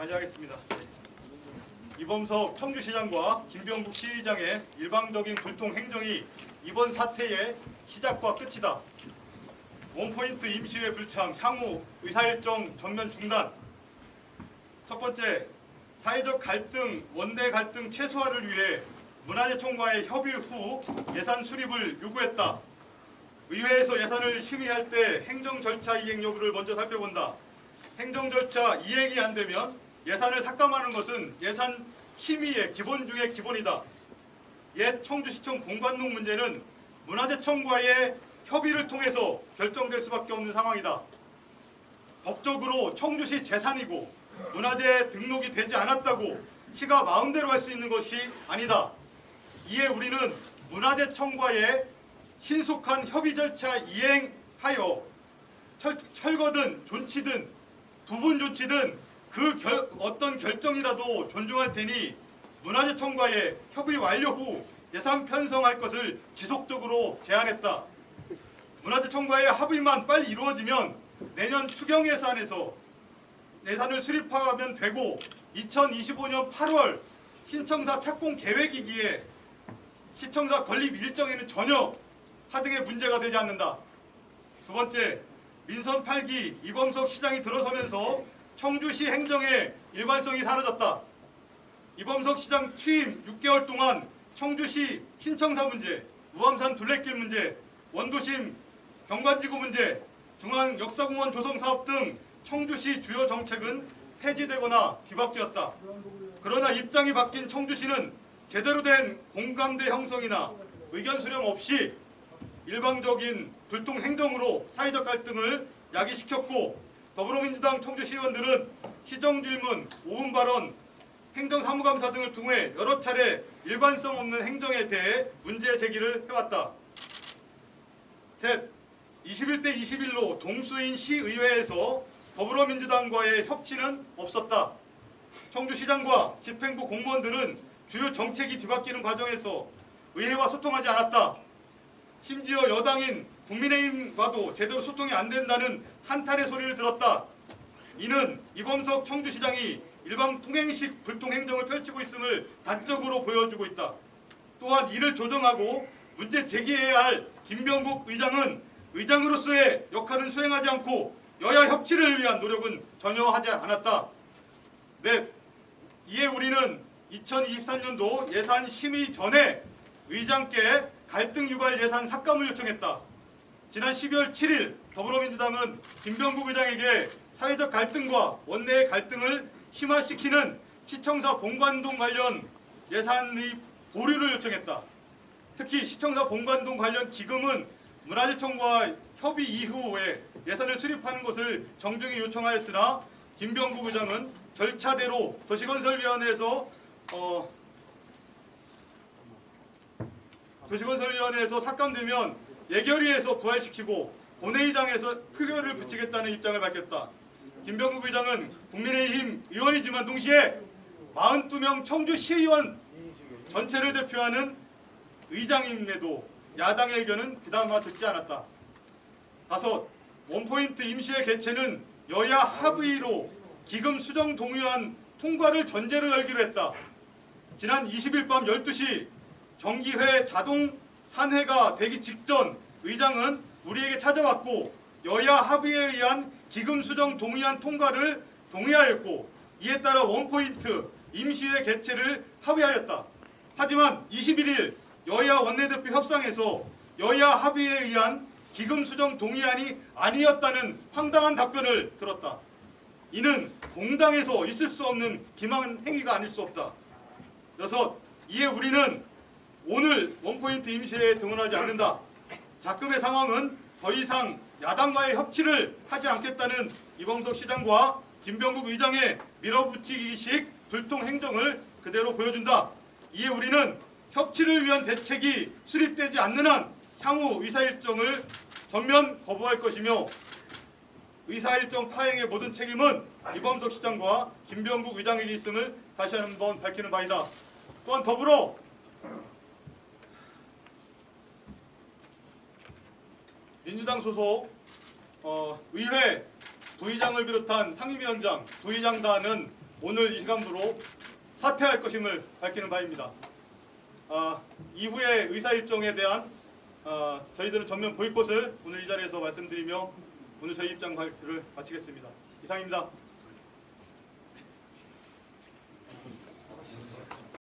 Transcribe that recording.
발의하겠습니다. 이범석 청주시장과 김병국 시의장의 일방적인 불통 행정이 이번 사태의 시작과 끝이다. 원포인트 임시회 불참, 향후 의사일정 전면 중단. 첫 번째, 사회적 갈등, 원내 갈등 최소화를 위해 문화재청과의 협의 후 예산 수립을 요구했다. 의회에서 예산을 심의할 때 행정 절차 이행 여부를 먼저 살펴본다. 행정 절차 이행이 안 되면 예산을 삭감하는 것은 예산 심의의 기본 중의 기본이다. 옛 청주시청 공관동 문제는 문화재청과의 협의를 통해서 결정될 수밖에 없는 상황이다. 법적으로 청주시 재산이고 문화재 등록이 되지 않았다고 시가 마음대로 할 수 있는 것이 아니다. 이에 우리는 문화재청과의 신속한 협의 절차 이행하여 철거든 존치든 부분 존치든 어떤 결정이라도 존중할 테니 문화재청과의 협의 완료 후 예산 편성할 것을 지속적으로 제안했다. 문화재청과의 합의만 빨리 이루어지면 내년 추경 예산에서 예산을 수립하면 되고 2025년 8월 신청사 착공 계획이기에 시청사 건립 일정에는 전혀 하등의 문제가 되지 않는다. 두 번째, 민선 8기 이범석 시장이 들어서면서 청주시 행정의 일관성이 사라졌다. 이범석 시장 취임 6개월 동안 청주시 신청사 문제, 우암산 둘레길 문제, 원도심 경관지구 문제, 중앙역사공원 조성사업 등 청주시 주요 정책은 폐지되거나 뒤바뀌었다. 그러나 입장이 바뀐 청주시는 제대로 된 공감대 형성이나 의견 수렴 없이 일방적인 불통 행정으로 사회적 갈등을 야기시켰고, 더불어민주당 청주시의원들은 시정질문, 오음 발언, 행정사무감사 등을 통해 여러 차례 일관성 없는 행정에 대해 문제 제기를 해왔다. 셋, 21대 21로 동수인 시의회에서 더불어민주당과의 협치는 없었다. 청주시장과 집행부 공무원들은 주요 정책이 뒤바뀌는 과정에서 의회와 소통하지 않았다. 심지어 여당인 국민의힘과도 제대로 소통이 안 된다는 한탄의 소리를 들었다. 이는 이범석 청주시장이 일방 통행식 불통 행정을 펼치고 있음을 단적으로 보여주고 있다. 또한 이를 조정하고 문제 제기해야 할 김병국 의장은 의장으로서의 역할은 수행하지 않고 여야 협치를 위한 노력은 전혀 하지 않았다. 넷, 이에 우리는 2023년도 예산 심의 전에 의장께 갈등 유발 예산 삭감을 요청했다. 지난 12월 7일 더불어민주당은 김병국 의장에게 사회적 갈등과 원내의 갈등을 심화시키는 시청사 본관동 관련 예산의 보류를 요청했다. 특히 시청사 본관동 관련 기금은 문화재청과 협의 이후에 예산을 수립하는 것을 정중히 요청하였으나 김병국 의장은 절차대로 도시건설위원회에서 삭감되면 예결위에서 부활시키고 본회의장에서 표결을 붙이겠다는 입장을 밝혔다. 김병국 의장은 국민의힘 의원이지만 동시에 42명 청주시의원 전체를 대표하는 의장임에도 야당의 의견은 귀담아 듣지 않았다. 다섯, 원포인트 임시회 개최는 여야 합의로 기금 수정 동의안 통과를 전제로 열기로 했다. 지난 20일 밤 12시 정기회 자동 산회가 되기 직전 의장은 우리에게 찾아왔고 여야 합의에 의한 기금 수정 동의안 통과를 동의하였고 이에 따라 원포인트 임시회 개최를 합의하였다. 하지만 21일 여야 원내대표 협상에서 여야 합의에 의한 기금 수정 동의안이 아니었다는 황당한 답변을 들었다. 이는 공당에서 있을 수 없는 기만 행위가 아닐 수 없다. 여섯, 이에 우리는 오늘 원포인트 임시회에 등원하지 않는다. 자금의 상황은 더 이상 야당과의 협치를 하지 않겠다는 이범석 시장과 김병국 의장의 밀어붙이기식 불통 행정을 그대로 보여준다. 이에 우리는 협치를 위한 대책이 수립되지 않는 한 향후 의사일정을 전면 거부할 것이며 의사일정 파행의 모든 책임은 이범석 시장과 김병국 의장에게 있음을 다시 한번 밝히는 바이다. 또한 더불어 민주당 소속 의회 부의장을 비롯한 상임위원장, 부의장단은 오늘 이 시간부로 사퇴할 것임을 밝히는 바입니다. 이후의 의사일정에 대한 저희들은 전면 보이콧을 오늘 이 자리에서 말씀드리며 오늘 저희 입장 발표를 마치겠습니다. 이상입니다.